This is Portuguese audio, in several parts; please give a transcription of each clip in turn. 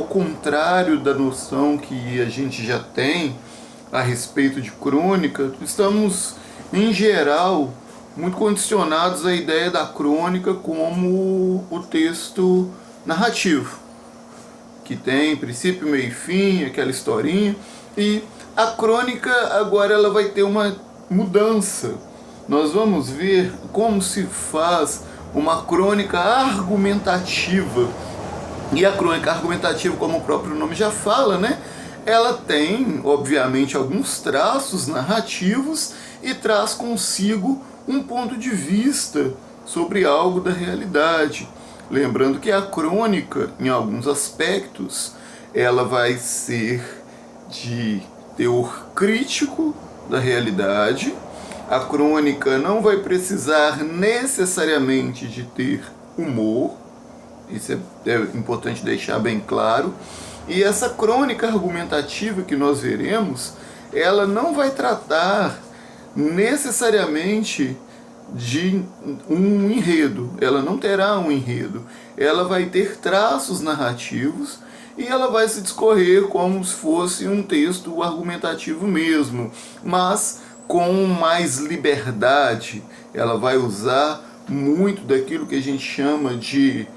ao contrário da noção que a gente já tem a respeito de crônica, estamos, em geral, muito condicionados à ideia da crônica como o texto narrativo, que tem princípio, meio e fim, aquela historinha, e a crônica agora ela vai ter uma mudança. Nós vamos ver como se faz uma crônica argumentativa. E a crônica argumentativa, como o próprio nome já fala, né? Ela tem, obviamente, alguns traços narrativos e traz consigo um ponto de vista sobre algo da realidade. Lembrando que a crônica, em alguns aspectos, ela vai ser de teor crítico da realidade. A crônica não vai precisar necessariamente de ter humor. Isso é importante deixar bem claro. E essa crônica argumentativa que nós veremos, ela não vai tratar necessariamente de um enredo. Ela não terá um enredo. Ela vai ter traços narrativos e ela vai se discorrer como se fosse um texto argumentativo mesmo, mas com mais liberdade. Ela vai usar muito daquilo que a gente chama de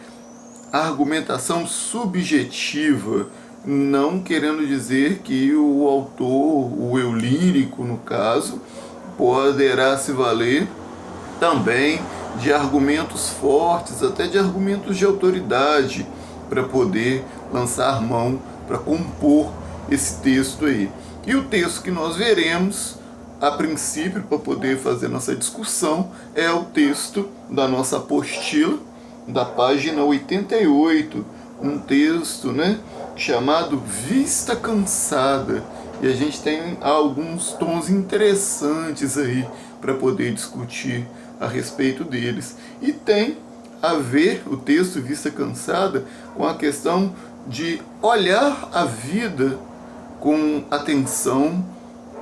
argumentação subjetiva, não querendo dizer que o autor, o eu lírico no caso, poderá se valer também de argumentos fortes, até de argumentos de autoridade, para poder lançar mão, para compor esse texto aí. E o texto que nós veremos, a princípio, para poder fazer nossa discussão, é o texto da nossa apostila, da página 88, um texto, né, chamado Vista Cansada. E a gente tem alguns tons interessantes aí para poder discutir a respeito deles. E tem a ver o texto Vista Cansada com a questão de olhar a vida com atenção,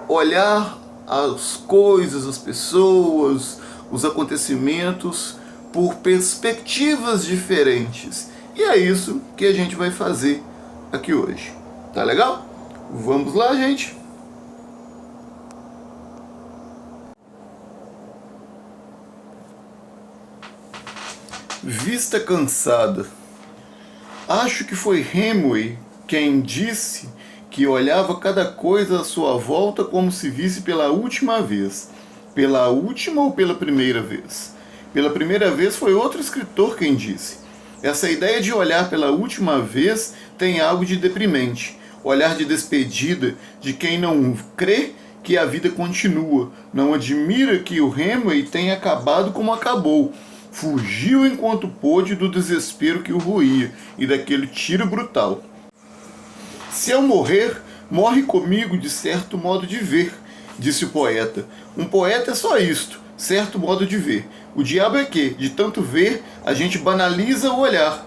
olhar as coisas, as pessoas, os acontecimentos por perspectivas diferentes. E é isso que a gente vai fazer aqui hoje. Tá legal? Vamos lá, gente! Vista Cansada. Acho que foi Hemingway quem disse que olhava cada coisa à sua volta como se visse pela última vez. Pela última ou pela primeira vez? Pela primeira vez foi outro escritor quem disse. Essa ideia de olhar pela última vez tem algo de deprimente. Olhar de despedida de quem não crê que a vida continua. Não admira que o Hemingway tenha acabado como acabou. Fugiu enquanto pôde do desespero que o roía e daquele tiro brutal. Se eu morrer, morre comigo de certo modo de ver, disse o poeta. Um poeta é só isto, certo modo de ver. O diabo é que, de tanto ver, a gente banaliza o olhar.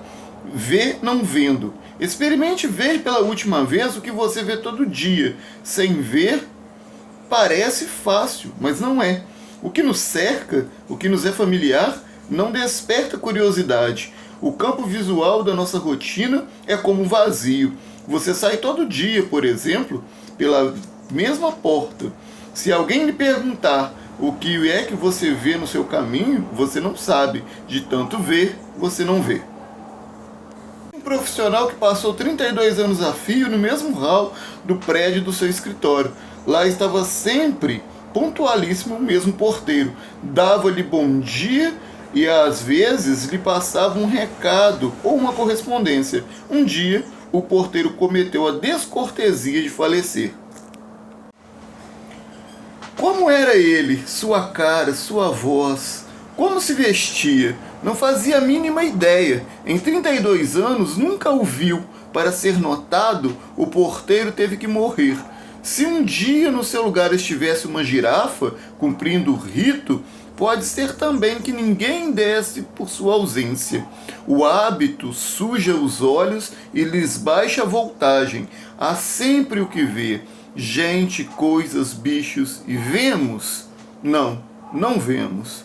Vê não vendo. Experimente ver pela última vez o que você vê todo dia. Sem ver, parece fácil, mas não é. O que nos cerca, o que nos é familiar, não desperta curiosidade. O campo visual da nossa rotina é como um vazio. Você sai todo dia, por exemplo, pela mesma porta. Se alguém lhe perguntar o que é que você vê no seu caminho, você não sabe. De tanto ver, você não vê. Um profissional que passou 32 anos a fio no mesmo hall do prédio do seu escritório. Lá estava sempre pontualíssimo o mesmo porteiro. Dava-lhe bom dia e às vezes lhe passava um recado ou uma correspondência. Um dia, o porteiro cometeu a descortesia de falecer. Como era ele, sua cara, sua voz, como se vestia? Não fazia a mínima ideia. Em 32 anos nunca o viu. Para ser notado, o porteiro teve que morrer. Se um dia no seu lugar estivesse uma girafa, cumprindo o rito, pode ser também que ninguém desse por sua ausência. O hábito suja os olhos e lhes baixa a voltagem. Há sempre o que ver. Gente, coisas, bichos. E vemos? Não, não vemos.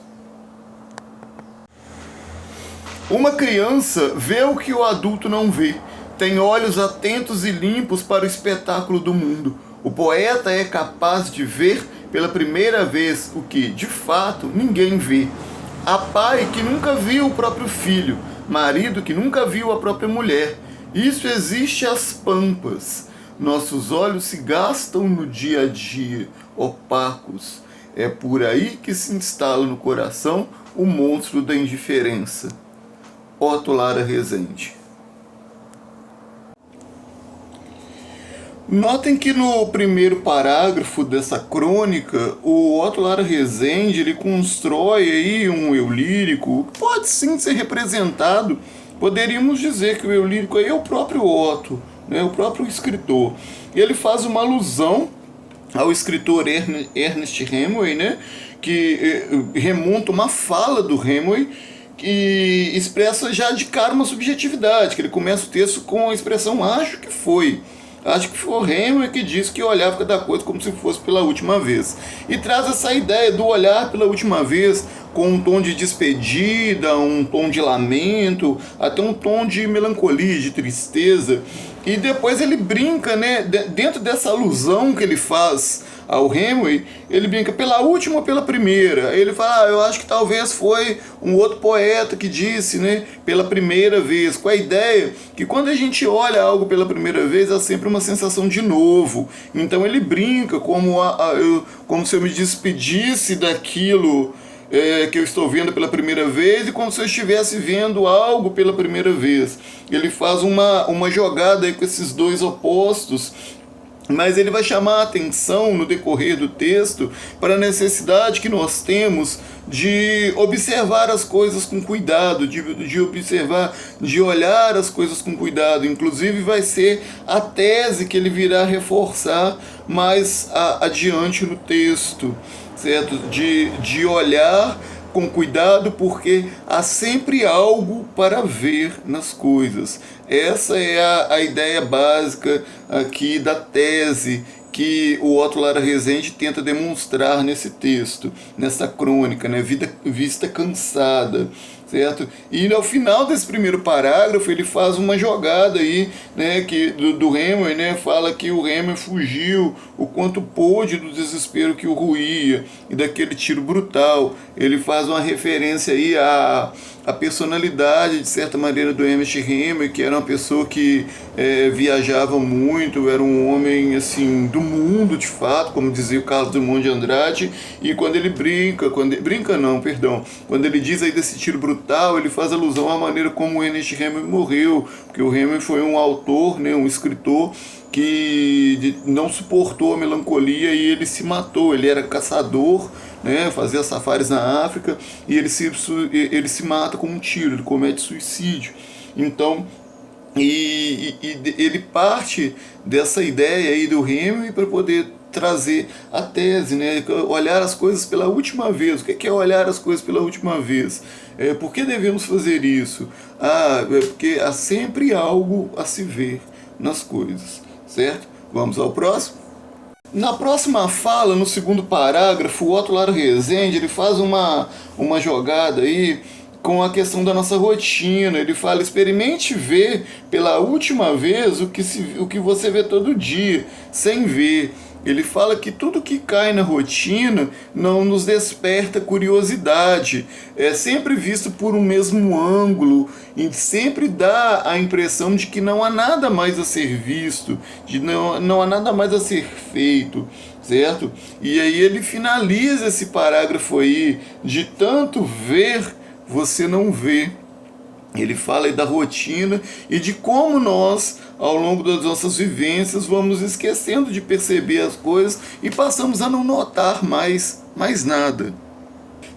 Uma criança vê o que o adulto não vê. tem olhos atentos e limpos para o espetáculo do mundo. O poeta é capaz de ver pela primeira vez o que, de fato, ninguém vê. Há pai que nunca viu o próprio filho, marido que nunca viu a própria mulher. Isso existe às pampas. Nossos olhos se gastam no dia a dia, opacos. É por aí que se instala no coração o monstro da indiferença. Otto Lara Rezende. Notem que no primeiro parágrafo dessa crônica, o Otto Lara Rezende ele constrói aí um eu lírico que pode sim ser representado. Poderíamos dizer que o eu lírico aí é o próprio Otto, né, o próprio escritor. E ele faz uma alusão ao escritor Ernest Hemingway, né, que remonta uma fala do Hemingway que expressa já de cara uma subjetividade, que ele começa o texto com a expressão acho que foi. Acho que foi o Hemingway que disse que olhava cada coisa como se fosse pela última vez. E traz essa ideia do olhar pela última vez com um tom de despedida, um tom de lamento, até um tom de melancolia, de tristeza. E depois ele brinca, né, dentro dessa alusão que ele faz ao Hemingway, ele brinca pela última ou pela primeira. Aí ele fala, eu acho que talvez foi um outro poeta que disse, né, pela primeira vez, com a ideia que quando a gente olha algo pela primeira vez, é sempre uma sensação de novo. Então ele brinca como se eu me despedisse daquilo que eu estou vendo pela primeira vez e como se eu estivesse vendo algo pela primeira vez. Ele faz uma jogada aí com esses dois opostos, mas ele vai chamar a atenção no decorrer do texto para a necessidade que nós temos de observar as coisas com cuidado, de observar, de olhar as coisas com cuidado. Inclusive vai ser a tese que ele virá reforçar mais adiante no texto, certo? De olhar com cuidado, porque há sempre algo para ver nas coisas. Essa é a ideia básica aqui da tese que o Otto Lara Rezende tenta demonstrar nesse texto, nessa crônica, né? Vista cansada, certo? E ao final desse primeiro parágrafo ele faz uma jogada aí, né, do Hemingway, né, fala que o Hemingway fugiu o quanto pôde do desespero que o ruía e daquele tiro brutal. Ele faz uma referência aí a personalidade, de certa maneira, do Ernest Hemingway, que era uma pessoa que viajava muito, era um homem assim do mundo, de fato, como dizia o Carlos Drummond de Andrade. E quando ele quando ele diz aí desse tiro brutal, ele faz alusão à maneira como o Ernest Hemingway morreu, porque o Hemingway foi um autor, né, um escritor que não suportou a melancolia e ele se matou. Ele era caçador, né, fazia safaris na África, e ele se mata com um tiro, ele comete suicídio. Então, ele parte dessa ideia aí do Hemingway para poder trazer a tese, né, olhar as coisas pela última vez. O que é olhar as coisas pela última vez? Por que devemos fazer isso? Porque há sempre algo a se ver nas coisas, certo? Vamos ao próximo? Na próxima fala, no segundo parágrafo, o Otto Lara Rezende ele faz uma jogada aí com a questão da nossa rotina. Ele fala, experimente ver pela última vez o que você vê todo dia, sem ver. Ele fala que tudo que cai na rotina não nos desperta curiosidade, é sempre visto por um mesmo ângulo e sempre dá a impressão de que não há nada mais a ser visto, de não há nada mais a ser feito, certo? E aí ele finaliza esse parágrafo aí, de tanto ver, você não vê. Ele fala aí da rotina e de como nós, ao longo das nossas vivências, vamos esquecendo de perceber as coisas e passamos a não notar mais nada.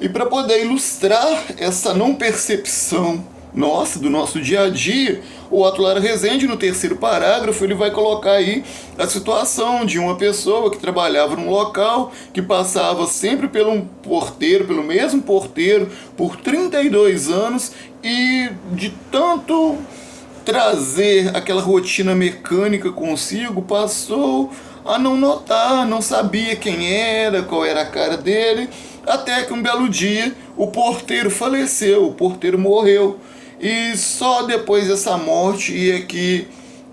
E para poder ilustrar essa não percepção nossa, do nosso dia a dia, o Otto Lara Rezende, no terceiro parágrafo, ele vai colocar aí a situação de uma pessoa que trabalhava num local, que passava sempre pelo mesmo porteiro, por 32 anos, e de tanto trazer aquela rotina mecânica consigo, passou a não notar, não sabia quem era, qual era a cara dele, até que um belo dia o porteiro faleceu, o porteiro morreu. E só depois dessa morte é que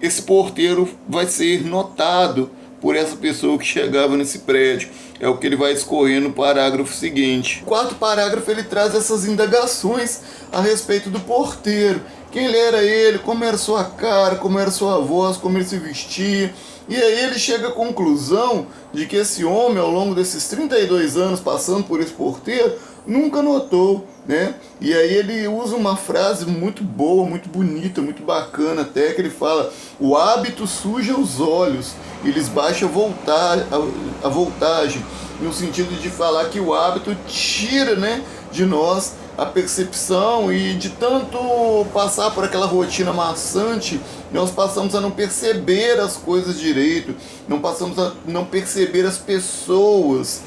esse porteiro vai ser notado por essa pessoa que chegava nesse prédio. É o que ele vai escorrer no parágrafo seguinte. O quarto parágrafo ele traz essas indagações a respeito do porteiro. Quem era ele, como era sua cara, como era sua voz, como ele se vestia. E aí ele chega à conclusão de que esse homem, ao longo desses 32 anos passando por esse porteiro, nunca notou, né? E aí ele usa uma frase muito boa, muito bonita, muito bacana até, que ele fala: o hábito suja os olhos e lhes baixa a voltagem, no sentido de falar que o hábito tira, né, de nós a percepção, e de tanto passar por aquela rotina maçante, nós passamos a não perceber as coisas direito, não passamos a não perceber as pessoas,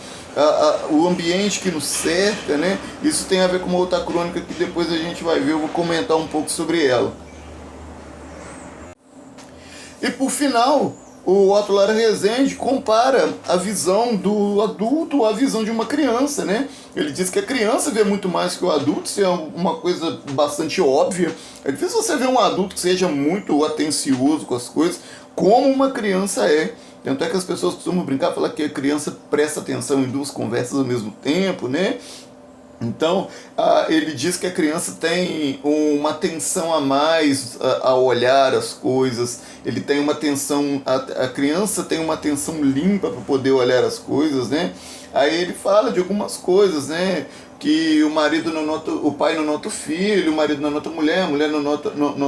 o ambiente que nos cerca, né? Isso tem a ver com uma outra crônica que depois a gente vai ver, eu vou comentar um pouco sobre ela. E por final, o Otto Lara Rezende compara a visão do adulto à visão de uma criança, né? Ele diz que a criança vê muito mais que o adulto, isso é uma coisa bastante óbvia. É difícil você ver um adulto que seja muito atencioso com as coisas, como uma criança é. Tanto é que as pessoas costumam brincar, falar que a criança presta atenção em duas conversas ao mesmo tempo, né? Então, ele diz que a criança tem uma atenção a mais a olhar as coisas, ele tem uma atenção, a criança tem uma atenção limpa para poder olhar as coisas, né? Aí ele fala de algumas coisas, né? Que o marido não nota, o pai não nota o filho, o marido não nota a mulher não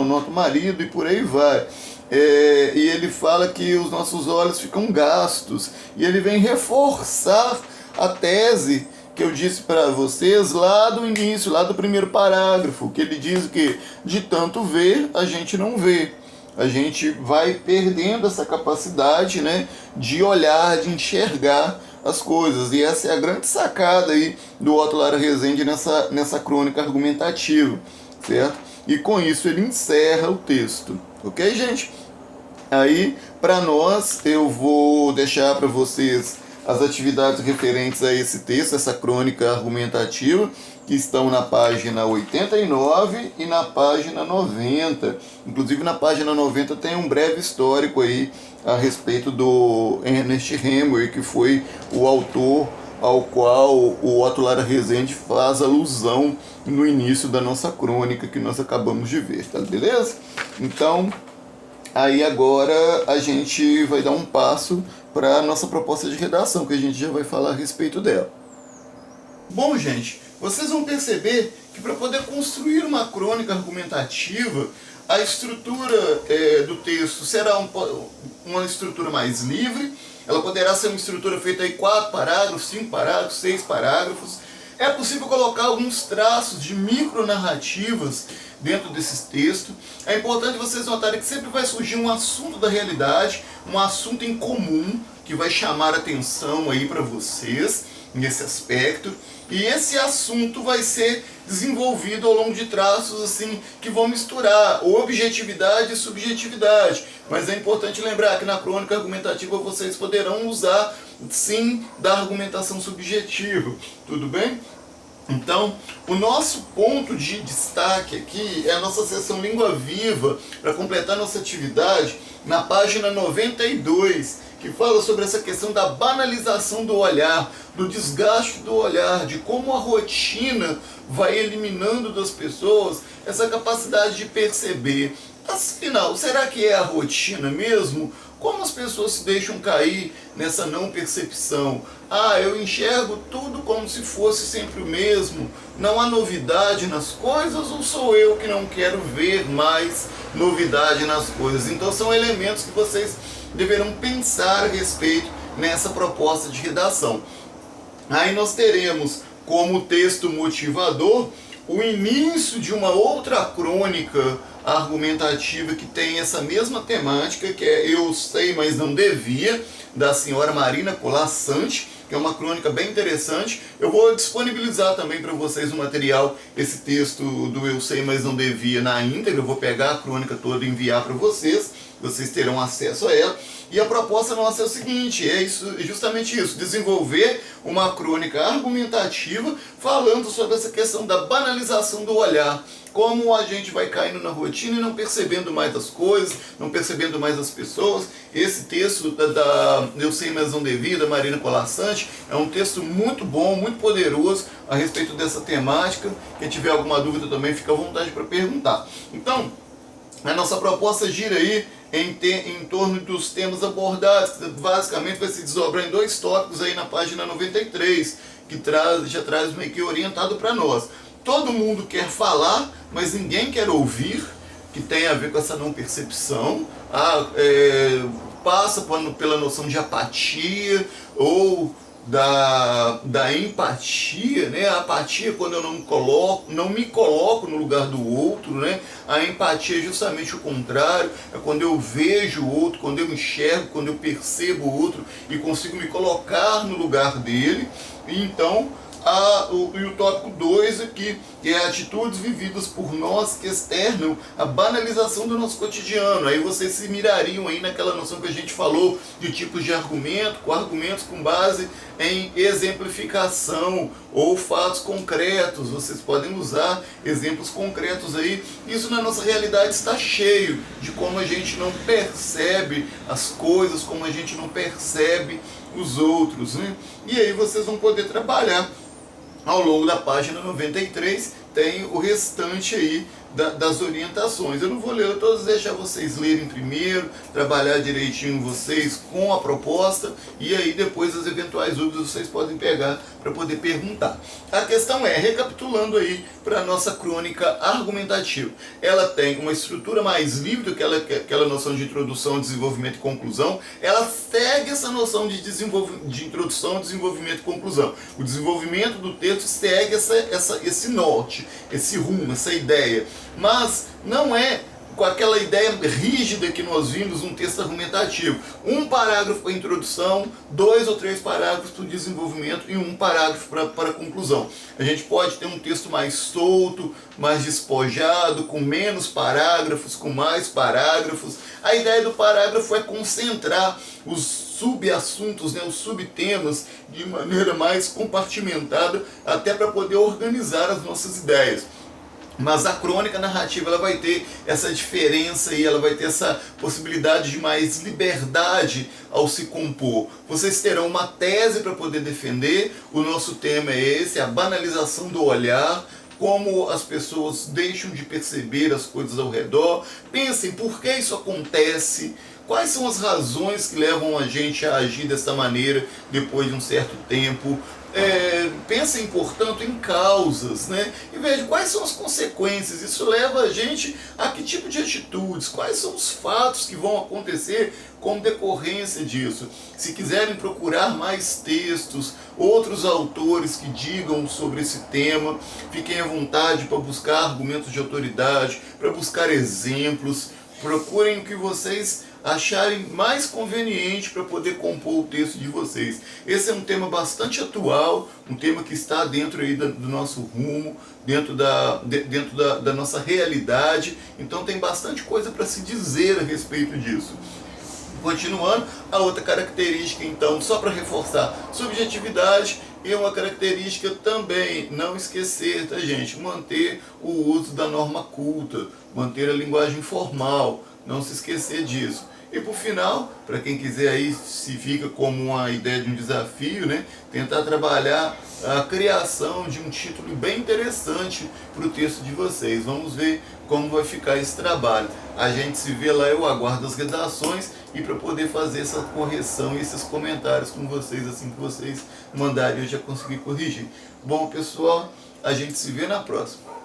nota o marido, e por aí vai. E ele fala que os nossos olhos ficam gastos, e ele vem reforçar a tese que eu disse para vocês lá do início, lá do primeiro parágrafo, que ele diz que de tanto ver, a gente não vê. A gente vai perdendo essa capacidade, né, de olhar, de enxergar as coisas. E essa é a grande sacada aí do Otto Lara Rezende nessa crônica argumentativa, certo? E com isso ele encerra o texto, ok, gente? Aí, para nós, eu vou deixar para vocês as atividades referentes a esse texto, essa crônica argumentativa, que estão na página 89 e na página 90. Inclusive na página 90 tem um breve histórico aí a respeito do Ernest Hemingway, que foi o autor ao qual o Otto Lara Rezende faz alusão no início da nossa crônica que nós acabamos de ver, tá beleza? Então, aí agora a gente vai dar um passo para a nossa proposta de redação, que a gente já vai falar a respeito dela. Bom, gente, vocês vão perceber que para poder construir uma crônica argumentativa, a estrutura do texto será uma estrutura mais livre. Ela poderá ser uma estrutura feita em 4 parágrafos, 5 parágrafos, 6 parágrafos. É possível colocar alguns traços de micronarrativas dentro desse texto. É importante vocês notarem que sempre vai surgir um assunto da realidade, um assunto em comum que vai chamar atenção aí para vocês nesse aspecto. E esse assunto vai ser desenvolvido ao longo de traços assim que vão misturar objetividade e subjetividade. Mas é importante lembrar que na crônica argumentativa vocês poderão usar sim da argumentação subjetiva, tudo bem? Então, o nosso ponto de destaque aqui é a nossa seção Língua Viva, para completar nossa atividade, na página 92, que fala sobre essa questão da banalização do olhar, do desgaste do olhar, de como a rotina vai eliminando das pessoas essa capacidade de perceber. Afinal, será que é a rotina mesmo? Como as pessoas se deixam cair nessa não percepção? Eu enxergo tudo como se fosse sempre o mesmo, não há novidade nas coisas, ou sou eu que não quero ver mais novidade nas coisas? Então são elementos que vocês deverão pensar a respeito nessa proposta de redação. Aí nós teremos como texto motivador o início de uma outra crônica argumentativa que tem essa mesma temática, que é Eu Sei, Mas Não Devia, da senhora Marina Colasanti, que é uma crônica bem interessante. Eu vou disponibilizar também para vocês o material, esse texto do Eu Sei, Mas Não Devia na íntegra. Eu vou pegar a crônica toda e enviar para vocês. vocês terão acesso a ela. E a proposta nossa é o seguinte, é justamente isso, desenvolver uma crônica argumentativa falando sobre essa questão da banalização do olhar, como a gente vai caindo na rotina e não percebendo mais as coisas, não percebendo mais as pessoas. Esse texto da Eu Sei Mas Não Devia, da Marina Colassante, é um texto muito bom, muito poderoso a respeito dessa temática. Quem tiver alguma dúvida também, fica à vontade para perguntar. Então, a nossa proposta gira aí em torno dos temas abordados, que basicamente vai se desdobrar em 2 tópicos aí na página 93, que já traz meio que orientado para nós. Todo mundo quer falar, mas ninguém quer ouvir, que tem a ver com essa não percepção. Passa pela noção de apatia ou da empatia, né? A apatia quando eu não me coloco no lugar do outro, né? A empatia é justamente o contrário, é quando eu vejo o outro, quando eu enxergo, quando eu percebo o outro e consigo me colocar no lugar dele. E então, o tópico 2 aqui, que é atitudes vividas por nós que externam a banalização do nosso cotidiano. Aí vocês se mirariam aí naquela noção que a gente falou de tipos de argumentos com base em exemplificação ou fatos concretos. Vocês podem usar exemplos concretos aí. Isso na nossa realidade está cheio de como a gente não percebe as coisas, como a gente não percebe os outros, né? E aí vocês vão poder trabalhar ao longo da página 93, tem o restante aí das orientações. Eu não vou ler todas, deixar vocês lerem primeiro, trabalhar direitinho vocês com a proposta, e aí depois as eventuais dúvidas vocês podem pegar para poder perguntar. A questão é, recapitulando aí para a nossa crônica argumentativa, ela tem uma estrutura mais livre do que aquela noção de introdução, desenvolvimento e conclusão. Ela segue essa noção de introdução, desenvolvimento e conclusão. O desenvolvimento do texto segue esse norte, esse rumo, essa ideia, mas não é com aquela ideia rígida que nós vimos num texto argumentativo. Um parágrafo para a introdução, 2 ou 3 parágrafos para o desenvolvimento e um parágrafo para a conclusão. A gente pode ter um texto mais solto, mais despojado, com menos parágrafos, com mais parágrafos. A ideia do parágrafo é concentrar os subassuntos, né, os subtemas, de maneira mais compartimentada, até para poder organizar as nossas ideias. Mas a crônica narrativa ela vai ter essa diferença e ela vai ter essa possibilidade de mais liberdade ao se compor. Vocês terão uma tese para poder defender. O nosso tema é esse, a banalização do olhar, como as pessoas deixam de perceber as coisas ao redor. Pensem por que isso acontece, quais são as razões que levam a gente a agir dessa maneira depois de um certo tempo. Pensem, portanto, em causas, né? E vejam quais são as consequências. Isso leva a gente a que tipo de atitudes, quais são os fatos que vão acontecer como decorrência disso. Se quiserem procurar mais textos, outros autores que digam sobre esse tema, fiquem à vontade para buscar argumentos de autoridade, para buscar exemplos. Procurem o que vocês acharem mais conveniente para poder compor o texto de vocês. Esse é um tema bastante atual, um tema que está dentro aí do nosso rumo, dentro da nossa realidade, então tem bastante coisa para se dizer a respeito disso. Continuando, a outra característica, então, só para reforçar, subjetividade é uma característica também, não esquecer, tá, gente? Manter o uso da norma culta, manter a linguagem formal, não se esquecer disso. E por final, para quem quiser aí, se fica como uma ideia de um desafio, né? Tentar trabalhar a criação de um título bem interessante para o texto de vocês. Vamos ver como vai ficar esse trabalho. A gente se vê lá, eu aguardo as redações e para poder fazer essa correção e esses comentários com vocês, assim que vocês mandarem eu já consegui corrigir. Bom, pessoal, a gente se vê na próxima.